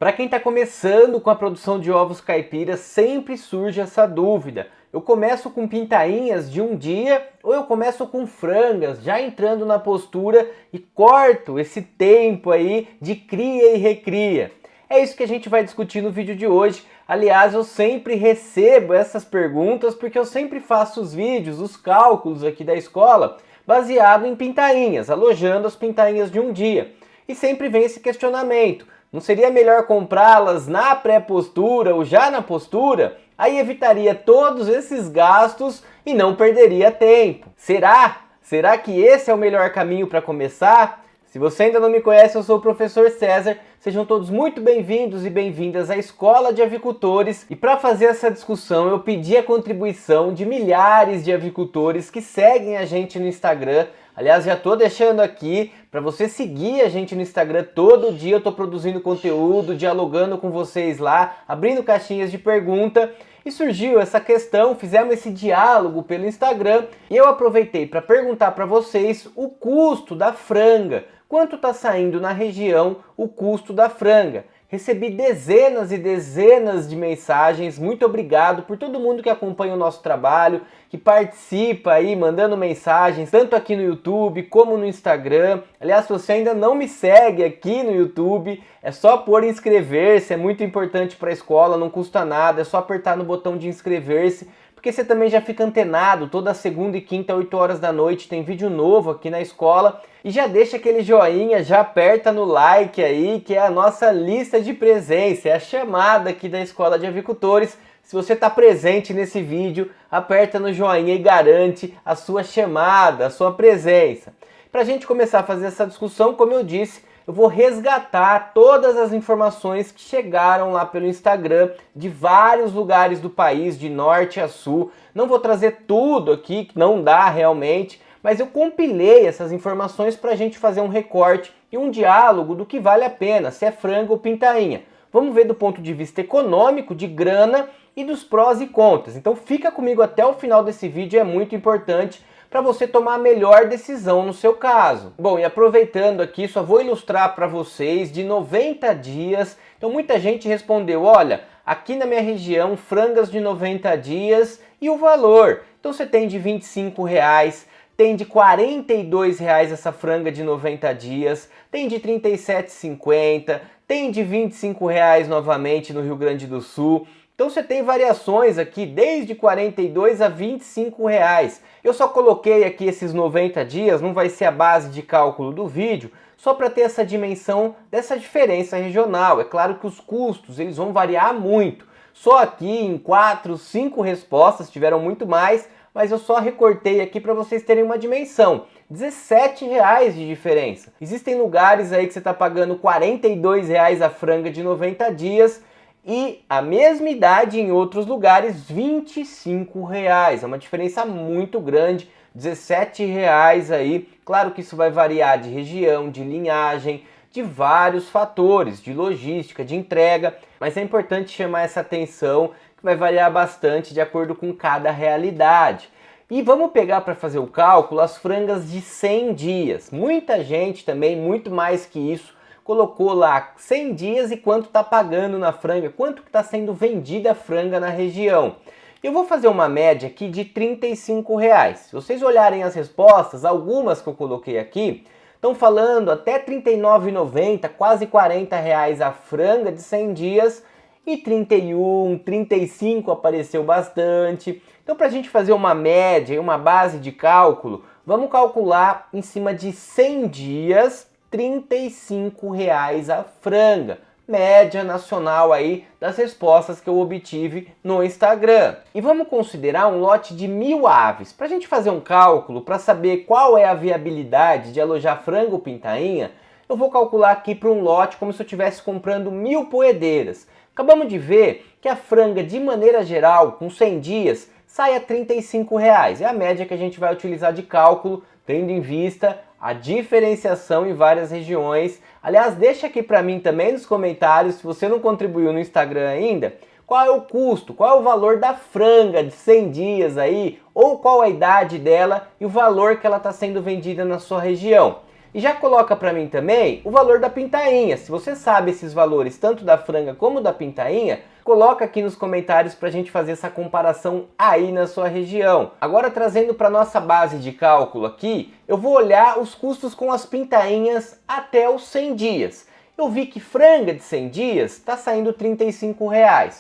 Para quem está começando com a produção de ovos caipiras, sempre surge essa dúvida. Eu começo com pintainhas de um dia ou eu começo com frangas, já entrando na postura e corto esse tempo aí de cria e recria? É isso que a gente vai discutir no vídeo de hoje. Aliás, eu sempre recebo essas perguntas porque eu sempre faço os vídeos, os cálculos aqui da escola, baseado em pintainhas, alojando as pintainhas de um dia. E sempre vem esse questionamento. Não seria melhor comprá-las na pré-postura ou já na postura? Aí evitaria todos esses gastos e não perderia tempo. Será? Será que esse é o melhor caminho para começar? Se você ainda não me conhece, eu sou o professor César. Sejam todos muito bem-vindos e bem-vindas à Escola de Avicultores. E para fazer essa discussão, eu pedi a contribuição de milhares de avicultores que seguem a gente no Instagram. Aliás, já estou deixando aqui para você seguir a gente no Instagram. Todo dia eu estou produzindo conteúdo, dialogando com vocês lá, abrindo caixinhas de pergunta. E surgiu essa questão, fizemos esse diálogo pelo Instagram e eu aproveitei para perguntar para vocês o custo da franga. Quanto está saindo na região o custo da franga? Recebi dezenas e dezenas de mensagens. Muito obrigado por todo mundo que acompanha o nosso trabalho, que participa aí mandando mensagens, tanto aqui no YouTube como no Instagram. Aliás, se você ainda não me segue aqui no YouTube, é só pôr inscrever-se, é muito importante para a escola, não custa nada, é só apertar no botão de inscrever-se, porque você também já fica antenado. Toda segunda e quinta, 8 horas da noite, tem vídeo novo aqui na escola. E já deixa aquele joinha, já aperta no like aí, que é a nossa lista de presença, é a chamada aqui da Escola de Avicultores. Se você está presente nesse vídeo, aperta no joinha e garante a sua chamada, a sua presença. Para a gente começar a fazer essa discussão, como eu disse, eu vou resgatar todas as informações que chegaram lá pelo Instagram de vários lugares do país, de norte a sul. Não vou trazer tudo aqui, que não dá realmente, mas eu compilei essas informações para a gente fazer um recorte e um diálogo do que vale a pena, se é frango ou pintainha. Vamos ver do ponto de vista econômico, de grana e dos prós e contras. Então fica comigo até o final desse vídeo, é muito importante para você tomar a melhor decisão no seu caso. Bom, e aproveitando aqui, só vou ilustrar para vocês de 90 dias. Então muita gente respondeu, olha, aqui na minha região, frangas de 90 dias e o valor. Então você tem de R$25, tem de R$42 essa franga de 90 dias, tem de R$37,50, tem de R$25 novamente no Rio Grande do Sul. Então você tem variações aqui desde 42 a R$25. Eu só coloquei aqui esses 90 dias, não vai ser a base de cálculo do vídeo, só para ter essa dimensão dessa diferença regional. É claro que os custos eles vão variar muito. Só aqui em 4, 5 respostas tiveram muito mais, mas eu só recortei aqui para vocês terem uma dimensão. R$17 de diferença. Existem lugares aí que você está pagando R$42 a franga de 90 dias e a mesma idade em outros lugares R$25. É uma diferença muito grande, R$17 aí. Claro que isso vai variar de região, de linhagem, de vários fatores, de logística, de entrega, mas é importante chamar essa atenção que vai variar bastante de acordo com cada realidade. E vamos pegar para fazer o cálculo as frangas de 100 dias. Muita gente também, muito mais que isso, colocou lá 100 dias e quanto está pagando na franga, quanto está sendo vendida a franga na região. Eu vou fazer uma média aqui de R$35. Se vocês olharem as respostas, algumas que eu coloquei aqui, estão falando até R$39,90, quase R$40 a franga de 100 dias, e 31, 35 apareceu bastante. Então para a gente fazer uma média, uma base de cálculo, vamos calcular em cima de 100 dias, R$35 a franga. Média nacional aí das respostas que eu obtive no Instagram. E vamos considerar um lote de 1.000 aves. Para a gente fazer um cálculo, para saber qual é a viabilidade de alojar frango ou pintainha, eu vou calcular aqui para um lote como se eu estivesse comprando 1.000 poedeiras. Acabamos de ver que a franga, de maneira geral, com 100 dias, sai a R$35. É a média que a gente vai utilizar de cálculo, tendo em vista a diferenciação em várias regiões. Aliás, deixa aqui para mim também nos comentários, se você não contribuiu no Instagram ainda, qual é o custo, qual é o valor da franga de 100 dias aí, ou qual a idade dela e o valor que ela está sendo vendida na sua região. E já coloca para mim também o valor da pintainha. Se você sabe esses valores, tanto da franga como da pintainha, coloca aqui nos comentários para a gente fazer essa comparação aí na sua região. Agora, trazendo para nossa base de cálculo aqui, eu vou olhar os custos com as pintainhas até os 100 dias. Eu vi que franga de 100 dias está saindo R$ 35.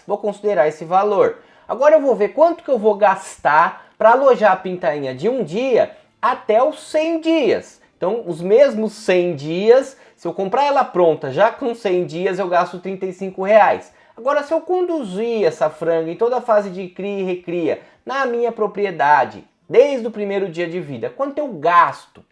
Vou considerar esse valor. Agora eu vou ver quanto que eu vou gastar para alojar a pintainha de um dia até os 100 dias. Então, os mesmos 100 dias, se eu comprar ela pronta, já com 100 dias eu gasto R$ 35. Agora, se eu conduzir essa franga em toda a fase de cria e recria na minha propriedade, desde o primeiro dia de vida, quanto eu gasto?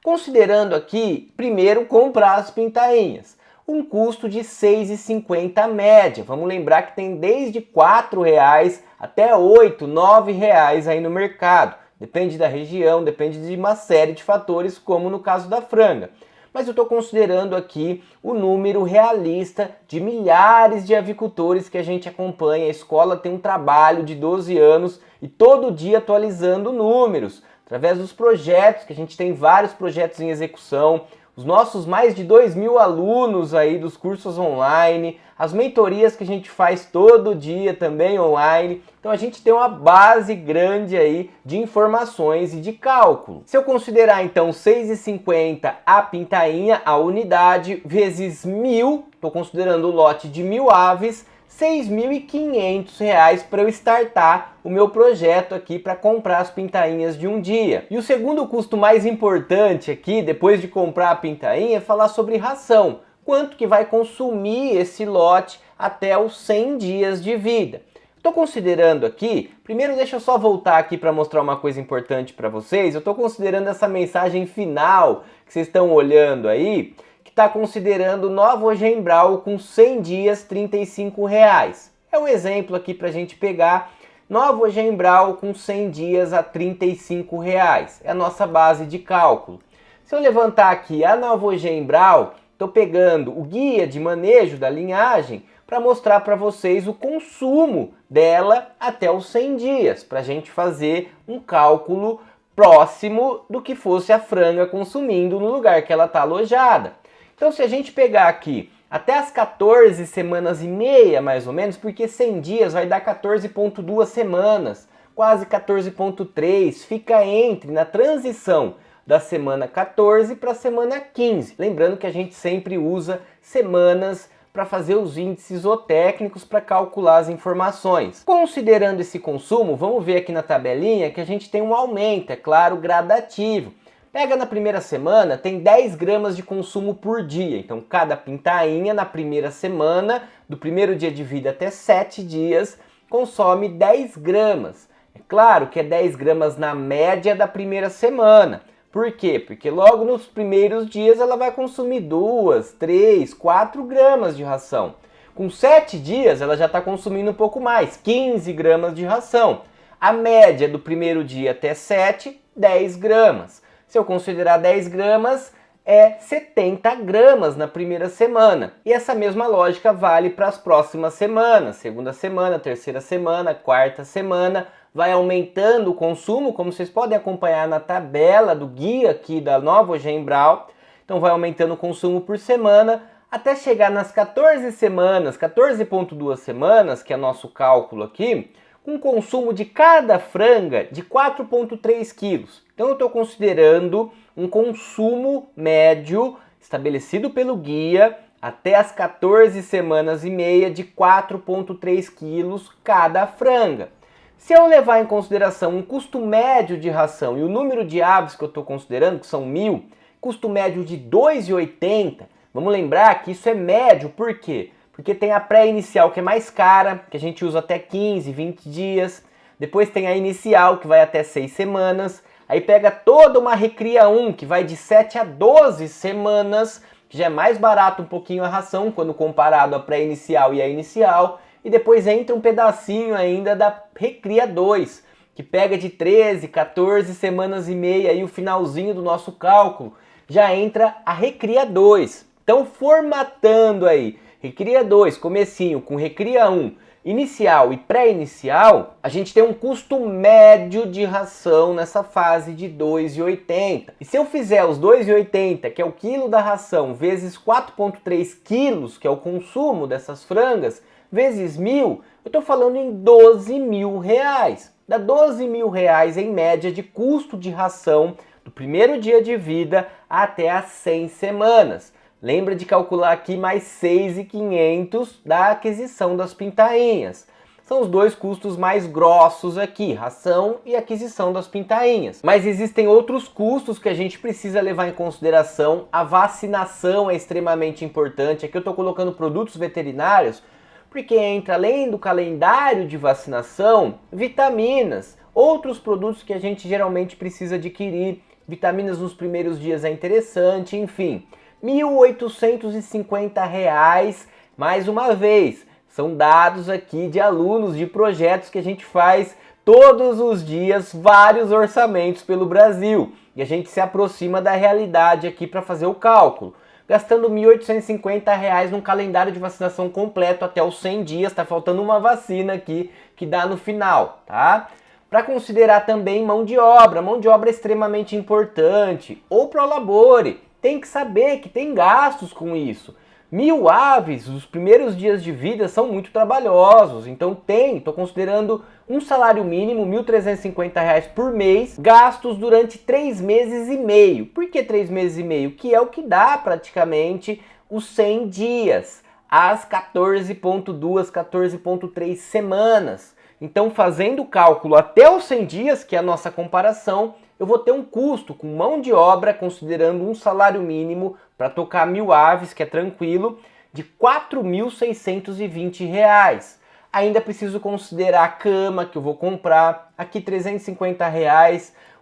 Considerando aqui, primeiro, comprar as pintainhas. Um custo de R$ 6,50 a média. Vamos lembrar que tem desde R$ 4,00 até R$ 8, R$ 9,00 aí no mercado. Depende da região, depende de uma série de fatores, como no caso da franga. Mas eu estou considerando aqui o número realista de milhares de avicultores que a gente acompanha. A escola tem um trabalho de 12 anos e todo dia atualizando números, através dos projetos, que a gente tem vários projetos em execução, os nossos mais de 2.000 alunos aí dos cursos online, as mentorias que a gente faz todo dia também online. Então a gente tem uma base grande aí de informações e de cálculo. Se eu considerar então R$ 6,50 a pintainha, a unidade, vezes 1.000, estou considerando o lote de 1.000 aves, R$ 6.500 para eu startar o meu projeto aqui para comprar as pintainhas de um dia. E o segundo custo mais importante aqui, depois de comprar a pintainha, é falar sobre ração. Quanto que vai consumir esse lote até os 100 dias de vida. Estou considerando aqui, primeiro deixa eu só voltar aqui para mostrar uma coisa importante para vocês. Eu estou considerando essa mensagem final que vocês estão olhando aí, está considerando Nova Ojembral com 100 dias, R$ 35. É um exemplo aqui para a gente pegar. Nova Ojembral com 100 dias a R$ 35. É a nossa base de cálculo. Se eu levantar aqui a Nova Ojembral, estou pegando o guia de manejo da linhagem para mostrar para vocês o consumo dela até os 100 dias, para a gente fazer um cálculo próximo do que fosse a franga consumindo no lugar que ela está alojada. Então, se a gente pegar aqui até as 14 semanas e meia, mais ou menos, porque 100 dias vai dar 14,2 semanas, quase 14,3, fica na transição da semana 14 para a semana 15. Lembrando que a gente sempre usa semanas para fazer os índices zootécnicos para calcular as informações. Considerando esse consumo, vamos ver aqui na tabelinha que a gente tem um aumento, é claro, gradativo. Pega na primeira semana, tem 10 gramas de consumo por dia. Então, cada pintainha na primeira semana, do primeiro dia de vida até 7 dias, consome 10 gramas. É claro que é 10 gramas na média da primeira semana. Por quê? Porque logo nos primeiros dias ela vai consumir 2, 3, 4 gramas de ração. Com 7 dias ela já está consumindo um pouco mais, 15 gramas de ração. A média do primeiro dia até 7, 10 gramas. Se eu considerar 10 gramas, é 70 gramas na primeira semana. E essa mesma lógica vale para as próximas semanas. Segunda semana, terceira semana, quarta semana. Vai aumentando o consumo, como vocês podem acompanhar na tabela do guia aqui da Nova Ojembral. Então vai aumentando o consumo por semana, até chegar nas 14 semanas, 14,2 semanas, que é nosso cálculo aqui, com consumo de cada franga de 4,3 quilos. Então eu estou considerando um consumo médio estabelecido pelo guia até as 14 semanas e meia de 4,3 quilos cada franga. Se eu levar em consideração um custo médio de ração e o número de aves que eu estou considerando, que são 1.000, custo médio de R$ 2,80, vamos lembrar que isso é médio, por quê? Porque tem a pré-inicial que é mais cara, que a gente usa até 15, 20 dias. Depois tem a inicial, que vai até 6 semanas. Aí pega toda uma Recria 1, que vai de 7 a 12 semanas, que já é mais barato um pouquinho a ração, quando comparado a pré-inicial e a inicial. E depois entra um pedacinho ainda da Recria 2, que pega de 13, 14 semanas e meia, aí o finalzinho do nosso cálculo, já entra a Recria 2. Então, formatando aí Recria 2, comecinho, com Recria 1, inicial e pré-inicial, a gente tem um custo médio de ração nessa fase de R$ 2,80. E se eu fizer os R$ 2,80, que é o quilo da ração, vezes 4,3 quilos, que é o consumo dessas frangas, vezes 1.000, eu estou falando em R$ 12.000. Dá R$ 12.000 em média de custo de ração do primeiro dia de vida até as 100 semanas. Lembra de calcular aqui mais 6.500 da aquisição das pintainhas. São os dois custos mais grossos aqui, ração e aquisição das pintainhas. Mas existem outros custos que a gente precisa levar em consideração. A vacinação é extremamente importante. Aqui eu estou colocando produtos veterinários, porque entra, além do calendário de vacinação, vitaminas, outros produtos que a gente geralmente precisa adquirir. Vitaminas nos primeiros dias é interessante, enfim. R$ 1.850, mais uma vez, são dados aqui de alunos de projetos que a gente faz todos os dias, vários orçamentos pelo Brasil, e a gente se aproxima da realidade aqui para fazer o cálculo. Gastando R$ 1.850 num calendário de vacinação completo até os 100 dias, tá faltando uma vacina aqui que dá no final, tá? Para considerar também mão de obra é extremamente importante, ou prolabore. Tem que saber que tem gastos com isso. 1.000 aves, os primeiros dias de vida são muito trabalhosos, então estou considerando um salário mínimo, R$ 1.350 por mês, gastos durante 3 meses e meio. Por que 3 meses e meio? Que é o que dá praticamente os 100 dias, as 14,2, 14,3 semanas. Então, fazendo o cálculo até os 100 dias, que é a nossa comparação, eu vou ter um custo com mão de obra, considerando um salário mínimo para tocar 1.000 aves, que é tranquilo, de R$ 4.620. Ainda preciso considerar a cama que eu vou comprar, aqui R$ 350,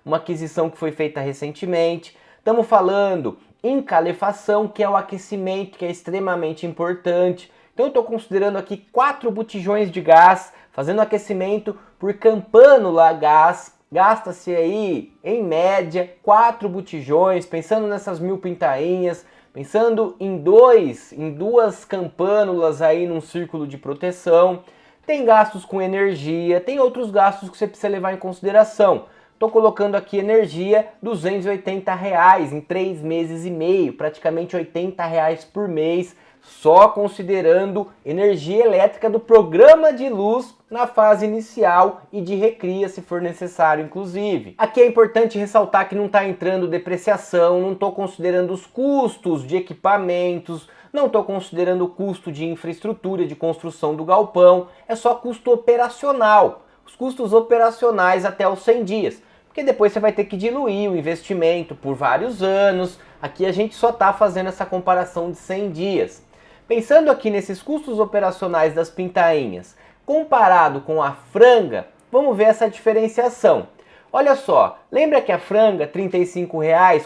uma aquisição que foi feita recentemente. Estamos falando em calefação, que é o aquecimento, que é extremamente importante. Então eu estou considerando aqui 4 botijões de gás, fazendo aquecimento por campânula a gás. Gasta-se aí, em média, 4 botijões, pensando nessas 1.000 pintainhas, pensando em duas campânulas aí num círculo de proteção. Tem gastos com energia, tem outros gastos que você precisa levar em consideração. Estou colocando aqui energia, R$ 280 em 3 meses e meio, praticamente R$ 80 por mês, só considerando energia elétrica do programa de luz na fase inicial e de recria, se for necessário, inclusive. Aqui é importante ressaltar que não está entrando depreciação, não estou considerando os custos de equipamentos, não estou considerando o custo de infraestrutura, de construção do galpão, é só custo operacional. Os custos operacionais até os 100 dias, porque depois você vai ter que diluir o investimento por vários anos. Aqui a gente só está fazendo essa comparação de 100 dias. Pensando aqui nesses custos operacionais das pintainhas, comparado com a franga, vamos ver essa diferenciação. Olha só, lembra que a franga R$ 35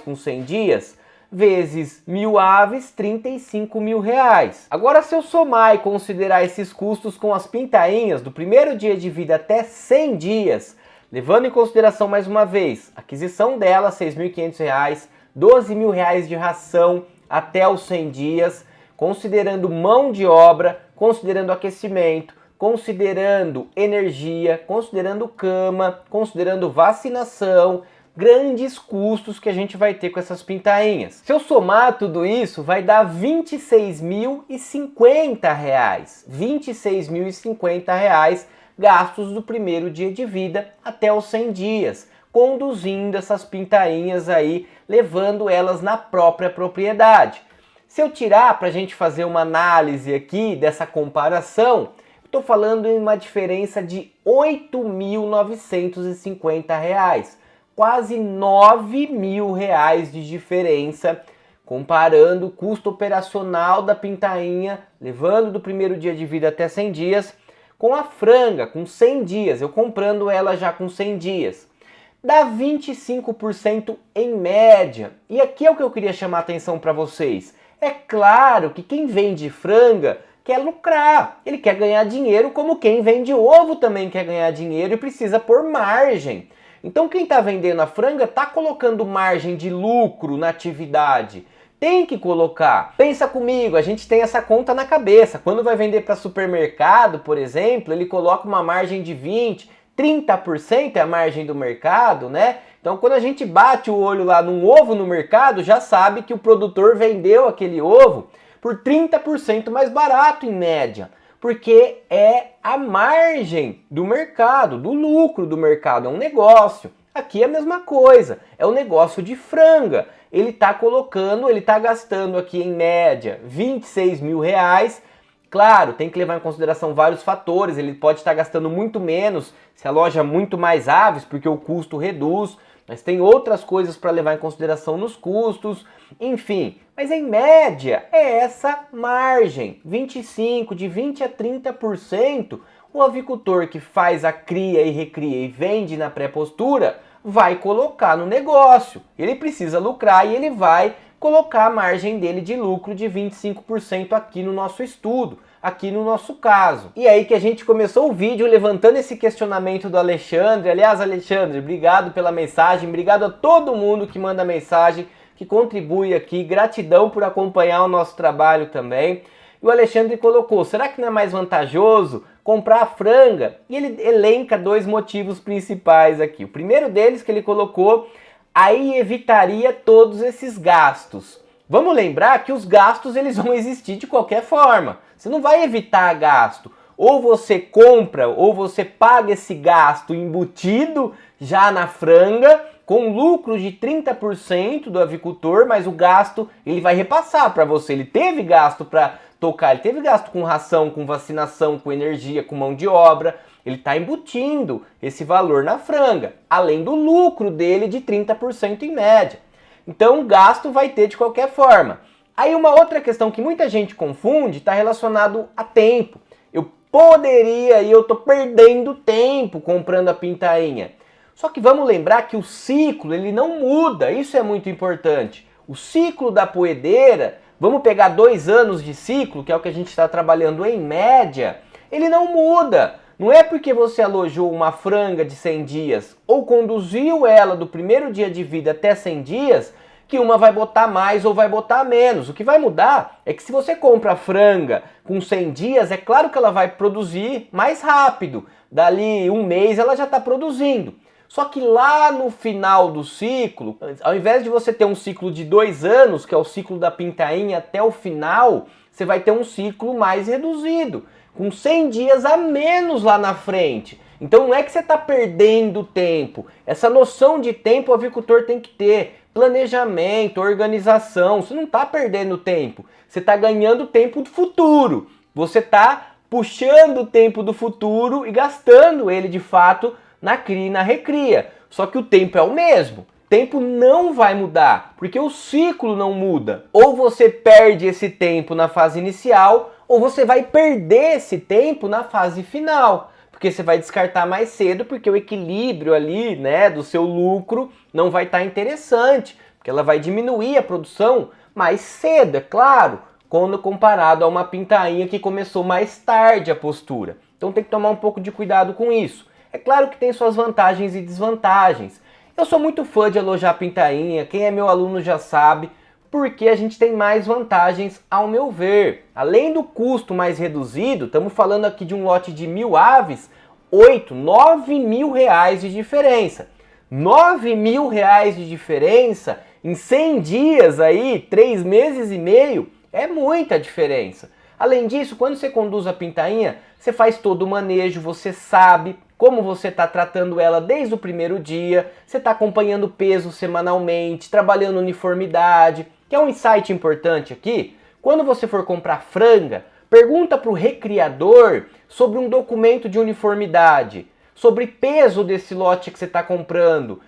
com 100 dias? Vezes 1.000 aves, R$ 35.000. Agora, se eu somar e considerar esses custos com as pintainhas do primeiro dia de vida até 100 dias, levando em consideração mais uma vez, a aquisição dela, R$ 6.500, R$ 12.000 de ração até os 100 dias, considerando mão de obra, considerando aquecimento, considerando energia, considerando cama, considerando vacinação, grandes custos que a gente vai ter com essas pintainhas. Se eu somar tudo isso, vai dar R$ 26.050. R$ 26.050 gastos do primeiro dia de vida até os 100 dias, conduzindo essas pintainhas aí, levando elas na própria propriedade. Se eu tirar para a gente fazer uma análise aqui dessa comparação, estou falando em uma diferença de R$ 8.950, quase R$ 9.000 de diferença, comparando o custo operacional da pintainha, levando do primeiro dia de vida até 100 dias, com a franga, com 100 dias, eu comprando ela já com 100 dias. Dá 25% em média. E aqui é o que eu queria chamar a atenção para vocês. É claro que quem vende franga quer lucrar, ele quer ganhar dinheiro, como quem vende ovo também quer ganhar dinheiro e precisa pôr margem. Então quem está vendendo a franga está colocando margem de lucro na atividade. Tem que colocar. Pensa comigo, a gente tem essa conta na cabeça. Quando vai vender para supermercado, por exemplo, ele coloca uma margem de 20%, 30% é a margem do mercado, né? Então quando a gente bate o olho lá num ovo no mercado, já sabe que o produtor vendeu aquele ovo por 30% mais barato em média. Porque é a margem do mercado, do lucro do mercado, é um negócio. Aqui é a mesma coisa, é um negócio de franga. Ele está colocando, ele está gastando aqui em média 26 mil reais. Claro, tem que levar em consideração vários fatores, ele pode estar gastando muito menos se aloja muito mais aves, porque o custo reduz, mas tem outras coisas para levar em consideração nos custos, enfim. Mas em média é essa margem, 25%, de 20% a 30%, o avicultor que faz a cria e recria e vende na pré-postura vai colocar no negócio. Ele precisa lucrar e ele vai colocar a margem dele de lucro de 25% aqui no nosso estudo, aqui no nosso caso. E aí que a gente começou o vídeo levantando esse questionamento do Alexandre. Aliás, Alexandre, obrigado pela mensagem, obrigado a todo mundo que manda mensagem, que contribui aqui, gratidão por acompanhar o nosso trabalho também. E o Alexandre colocou, será que não é mais vantajoso comprar a franga? E ele elenca dois motivos principais aqui. O primeiro deles que ele colocou, aí evitaria todos esses gastos. Vamos lembrar que os gastos eles vão existir de qualquer forma. Você não vai evitar gasto. Ou você compra, ou você paga esse gasto embutido já na franga, com lucro de 30% do avicultor, mas o gasto ele vai repassar para você. Ele teve gasto para tocar, ele teve gasto com ração, com vacinação, com energia, com mão de obra. Ele está embutindo esse valor na franga, além do lucro dele de 30% em média. Então o gasto vai ter de qualquer forma. Aí uma outra questão que muita gente confunde está relacionado a tempo. Eu poderia e eu estou perdendo tempo comprando a pintainha. Só que vamos lembrar que o ciclo ele não muda, isso é muito importante. O ciclo da poedeira, vamos pegar 2 anos de ciclo, que é o que a gente está trabalhando em média, ele não muda. Não é porque você alojou uma franga de 100 dias ou conduziu ela do primeiro dia de vida até 100 dias que uma vai botar mais ou vai botar menos. O que vai mudar é que se você compra a franga com 100 dias, é claro que ela vai produzir mais rápido. Dali 1 mês ela já está produzindo. Só que lá no final do ciclo, ao invés de você ter um ciclo de 2 anos, que é o ciclo da pintainha até o final, você vai ter um ciclo mais reduzido, com 100 dias a menos lá na frente. Então não é que você está perdendo tempo. Essa noção de tempo o avicultor tem que ter. Planejamento, organização. Você não está perdendo tempo. Você está ganhando tempo do futuro. Você está puxando o tempo do futuro e gastando ele de fato na cria e na recria. Só que o tempo é o mesmo. O tempo não vai mudar, porque o ciclo não muda. Ou você perde esse tempo na fase inicial, ou você vai perder esse tempo na fase final. Porque você vai descartar mais cedo, porque o equilíbrio ali, né, do seu lucro não vai estar interessante, porque ela vai diminuir a produção mais cedo, é claro, quando comparado a uma pintainha que começou mais tarde a postura. Então tem que tomar um pouco de cuidado com isso. É claro que tem suas vantagens e desvantagens. Eu sou muito fã de alojar pintainha, quem é meu aluno já sabe, porque a gente tem mais vantagens ao meu ver. Além do custo mais reduzido, estamos falando aqui de um lote de 1.000 aves, 9 mil reais de diferença. 9 mil reais de diferença em 100 dias aí, 3 meses e meio, é muita diferença. Além disso, quando você conduz a pintainha, você faz todo o manejo, você sabe como você está tratando ela desde o primeiro dia, você está acompanhando o peso semanalmente, trabalhando uniformidade. Que é um insight importante aqui, quando você for comprar franga, pergunta para o recriador sobre um documento de uniformidade, sobre peso desse lote que você está comprando.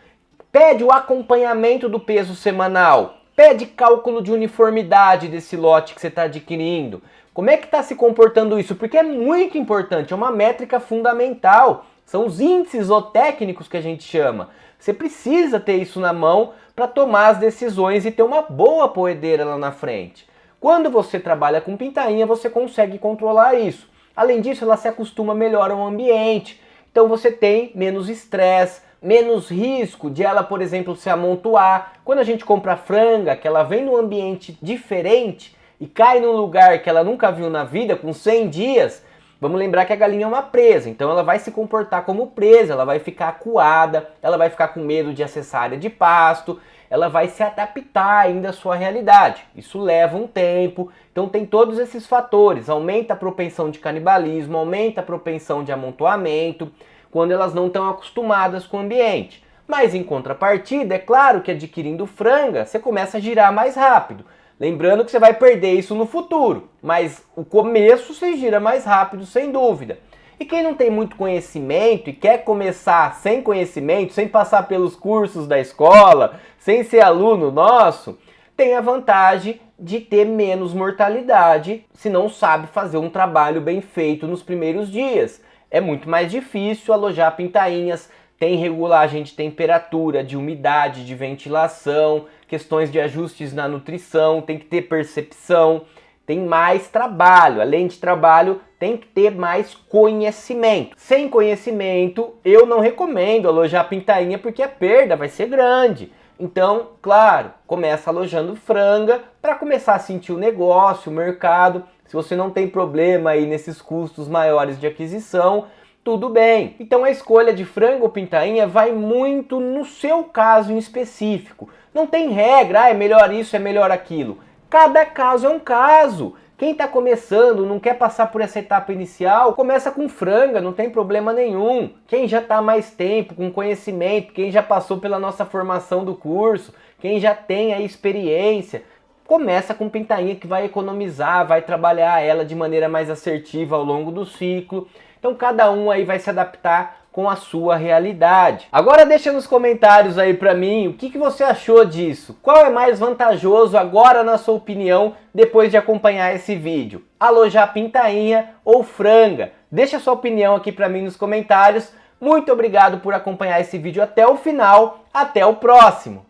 Pede o acompanhamento do peso semanal, pede cálculo de uniformidade desse lote que você está adquirindo. Como é que está se comportando isso? Porque é muito importante, é uma métrica fundamental. São os índices zootécnicos que a gente chama. Você precisa ter isso na mão para tomar as decisões e ter uma boa poedeira lá na frente. Quando você trabalha com pintainha, você consegue controlar isso. Além disso, ela se acostuma melhor ao ambiente. Então você tem menos estresse, menos risco de ela, por exemplo, se amontoar. Quando a gente compra franga, que ela vem num ambiente diferente e cai num lugar que ela nunca viu na vida, com 100 dias, vamos lembrar que a galinha é uma presa, então ela vai se comportar como presa, ela vai ficar acuada, ela vai ficar com medo de acessar a área de pasto, ela vai se adaptar ainda à sua realidade. Isso leva um tempo, então tem todos esses fatores, aumenta a propensão de canibalismo, aumenta a propensão de amontoamento, quando elas não estão acostumadas com o ambiente. Mas em contrapartida, é claro que adquirindo franga, você começa a girar mais rápido. Lembrando que você vai perder isso no futuro, mas o começo você gira mais rápido, sem dúvida. E quem não tem muito conhecimento e quer começar sem conhecimento, sem passar pelos cursos da escola, sem ser aluno nosso, tem a vantagem de ter menos mortalidade se não sabe fazer um trabalho bem feito nos primeiros dias. É muito mais difícil alojar pintainhas, tem regulagem de temperatura, de umidade, de ventilação, questões de ajustes na nutrição, tem que ter percepção, tem mais trabalho. Além de trabalho, tem que ter mais conhecimento. Sem conhecimento, eu não recomendo alojar pintainha porque a perda vai ser grande. Então, claro, começa alojando franga para começar a sentir o negócio, o mercado. Se você não tem problema aí nesses custos maiores de aquisição, tudo bem. Então a escolha de frango ou pintainha vai muito no seu caso em específico. Não tem regra, é melhor isso, é melhor aquilo. Cada caso é um caso. Quem está começando, não quer passar por essa etapa inicial, começa com franga, não tem problema nenhum. Quem já está há mais tempo, com conhecimento, quem já passou pela nossa formação do curso, quem já tem a experiência, começa com pintainha que vai economizar, vai trabalhar ela de maneira mais assertiva ao longo do ciclo. Então cada um aí vai se adaptar com a sua realidade. Agora deixa nos comentários aí pra mim o que você achou disso. Qual é mais vantajoso agora na sua opinião depois de acompanhar esse vídeo? Alojar pintainha ou franga? Deixa sua opinião aqui pra mim nos comentários. Muito obrigado por acompanhar esse vídeo até o final. Até o próximo!